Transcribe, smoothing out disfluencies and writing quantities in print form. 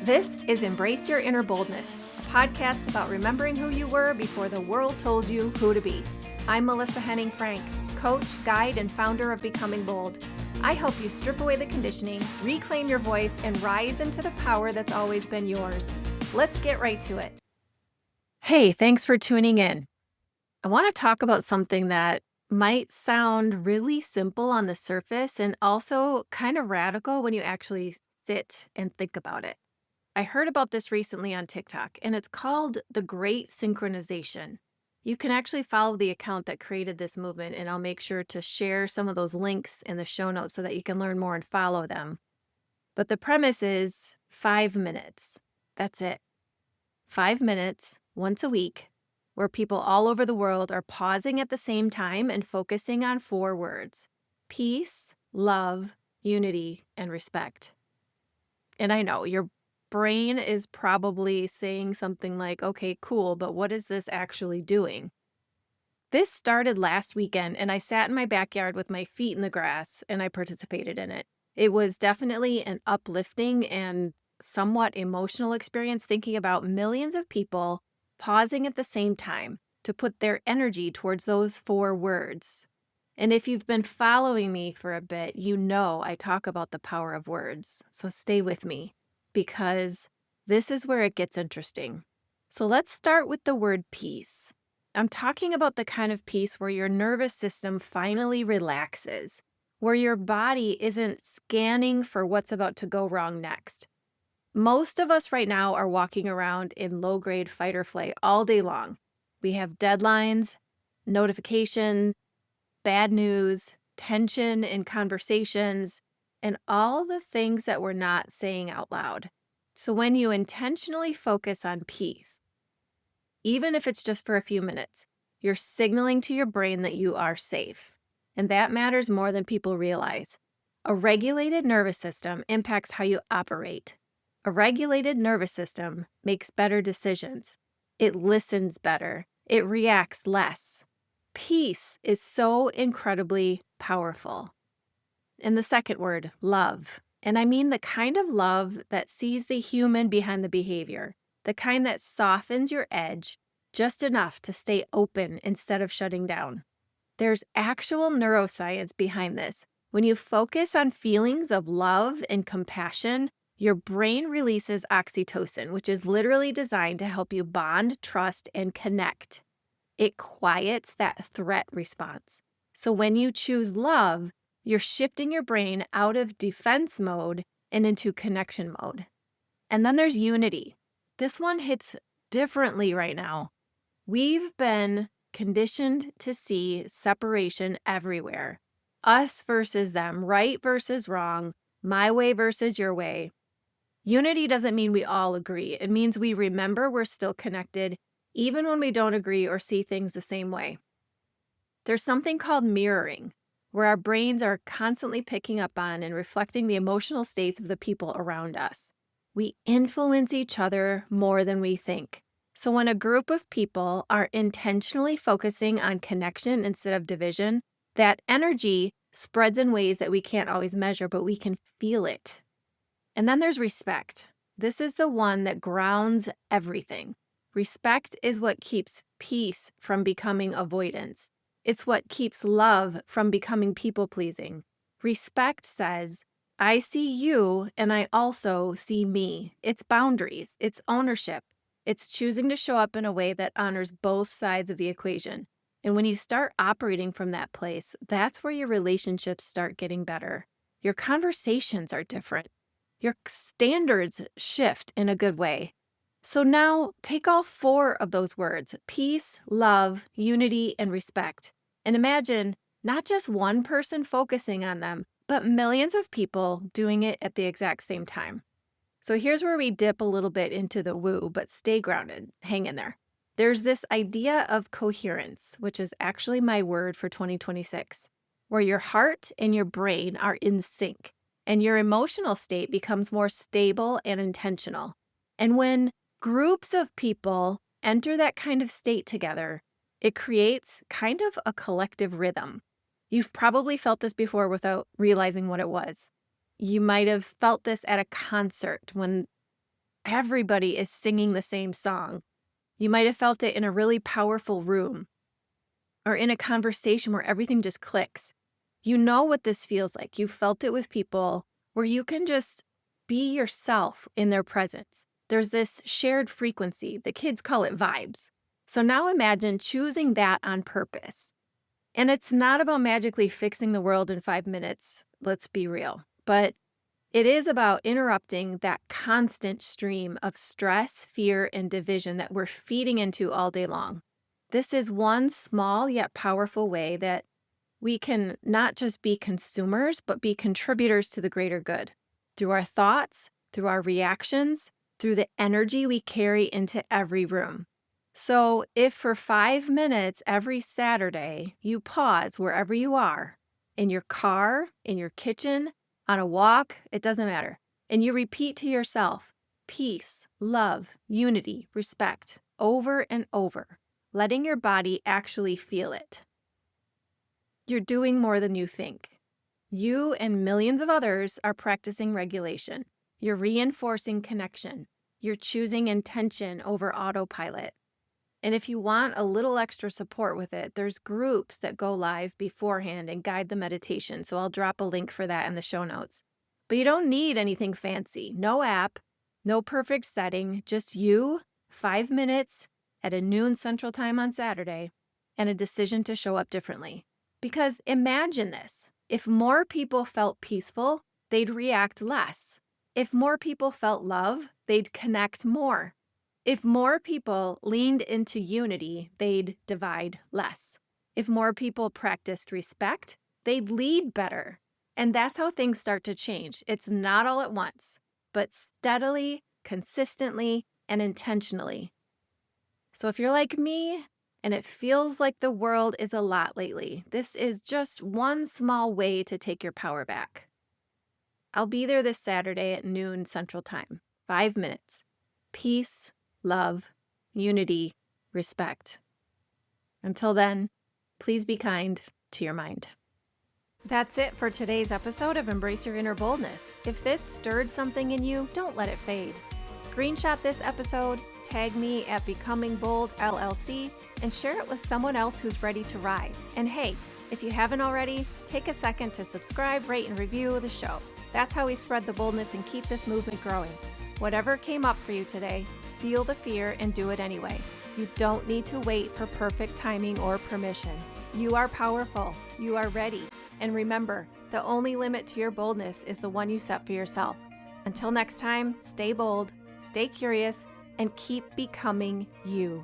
This is Embrace Your Inner Boldness, a podcast about remembering who you were before the world told you who to be. I'm Melissa Henning Frank, coach, guide, and founder of Becoming Bold. I help you strip away the conditioning, reclaim your voice, and rise into the power that's always been yours. Let's get right to it. Hey, thanks for tuning in. I want to talk about something that might sound really simple on the surface and also kind of radical when you actually sit and think about it. I heard about this recently on TikTok, and it's called the Great Synchronization. You can actually follow the account that created this movement, and I'll make sure to share some of those links in the show notes so that you can learn more and follow them. But the premise is 5 minutes. That's it. 5 minutes once a week, where people all over the world are pausing at the same time and focusing on 4 words: peace, love, unity, and respect. And I know your brain is probably saying something like, okay, cool, but what is this actually doing? This started last weekend, and I sat in my backyard with my feet in the grass and I participated in it. It was definitely an uplifting and somewhat emotional experience, thinking about millions of people pausing at the same time to put their energy towards those 4 words. And if you've been following me for a bit, you know I talk about the power of words. So stay with me, because this is where it gets interesting. So let's start with the word peace. I'm talking about the kind of peace where your nervous system finally relaxes, where your body isn't scanning for what's about to go wrong next. Most of us right now are walking around in low-grade fight or flight all day long. We have deadlines, notifications, bad news, tension in conversations, and all the things that we're not saying out loud. So when you intentionally focus on peace, even if it's just for a few minutes, you're signaling to your brain that you are safe. And that matters more than people realize. A regulated nervous system impacts how you operate. A regulated nervous system makes better decisions. It listens better. It reacts less. Peace is so incredibly powerful. And the second word, love. And I mean the kind of love that sees the human behind the behavior, the kind that softens your edge just enough to stay open instead of shutting down. There's actual neuroscience behind this. When you focus on feelings of love and compassion, your brain releases oxytocin, which is literally designed to help you bond, trust, and connect. It quiets that threat response. So when you choose love, you're shifting your brain out of defense mode and into connection mode. And then there's unity. This one hits differently right now. We've been conditioned to see separation everywhere. Us versus them, right versus wrong, my way versus your way. Unity doesn't mean we all agree. It means we remember we're still connected, even when we don't agree or see things the same way. There's something called mirroring, where our brains are constantly picking up on and reflecting the emotional states of the people around us. We influence each other more than we think. So when a group of people are intentionally focusing on connection instead of division, that energy spreads in ways that we can't always measure, but we can feel it. And then there's respect. This is the one that grounds everything. Respect is what keeps peace from becoming avoidance. It's what keeps love from becoming people-pleasing. Respect says, I see you and I also see me. It's boundaries. It's ownership. It's choosing to show up in a way that honors both sides of the equation. And when you start operating from that place, that's where your relationships start getting better. Your conversations are different. Your standards shift in a good way. So now take all 4 of those words: peace, love, unity, and respect. And imagine not just one person focusing on them, but millions of people doing it at the exact same time. So here's where we dip a little bit into the woo, but stay grounded. Hang in there. There's this idea of coherence, which is actually my word for 2026, where your heart and your brain are in sync, and your emotional state becomes more stable and intentional. And when groups of people enter that kind of state together, it creates kind of a collective rhythm. You've probably felt this before without realizing what it was. You might have felt this at a concert when everybody is singing the same song. You might have felt it in a really powerful room or in a conversation where everything just clicks. You know what this feels like. You felt it with people where you can just be yourself in their presence. There's this shared frequency. The kids call it vibes. So now imagine choosing that on purpose. And it's not about magically fixing the world in 5 minutes. Let's be real. But it is about interrupting that constant stream of stress, fear, and division that we're feeding into all day long. This is one small yet powerful way that we can not just be consumers, but be contributors to the greater good through our thoughts, through our reactions, through the energy we carry into every room. So if for 5 minutes every Saturday you pause wherever you are, in your car, in your kitchen, on a walk, it doesn't matter, and you repeat to yourself, peace, love, unity, respect, over and over, letting your body actually feel it. You're doing more than you think. You and millions of others are practicing regulation. You're reinforcing connection. You're choosing intention over autopilot. And if you want a little extra support with it, there's groups that go live beforehand and guide the meditation. So I'll drop a link for that in the show notes. But you don't need anything fancy. No app, no perfect setting, just you, 5 minutes at a noon Central Time on Saturday, and a decision to show up differently. Because imagine this. If more people felt peaceful, they'd react less. If more people felt love, they'd connect more. If more people leaned into unity, they'd divide less. If more people practiced respect, they'd lead better. And that's how things start to change. It's not all at once, but steadily, consistently, and intentionally. So if you're like me, and it feels like the world is a lot lately, this is just one small way to take your power back. I'll be there this Saturday at noon Central Time. 5 minutes. Peace, love, unity, respect. Until then, please be kind to your mind. That's it for today's episode of Embrace Your Inner Boldness. If this stirred something in you, don't let it fade. Screenshot this episode, tag me at Becoming Bold LLC, and share it with someone else who's ready to rise. And hey, if you haven't already, take a second to subscribe, rate, and review the show. That's how we spread the boldness and keep this movement growing. Whatever came up for you today, feel the fear and do it anyway. You don't need to wait for perfect timing or permission. You are powerful. You are ready. And remember, the only limit to your boldness is the one you set for yourself. Until next time, stay bold, stay curious, and keep becoming you.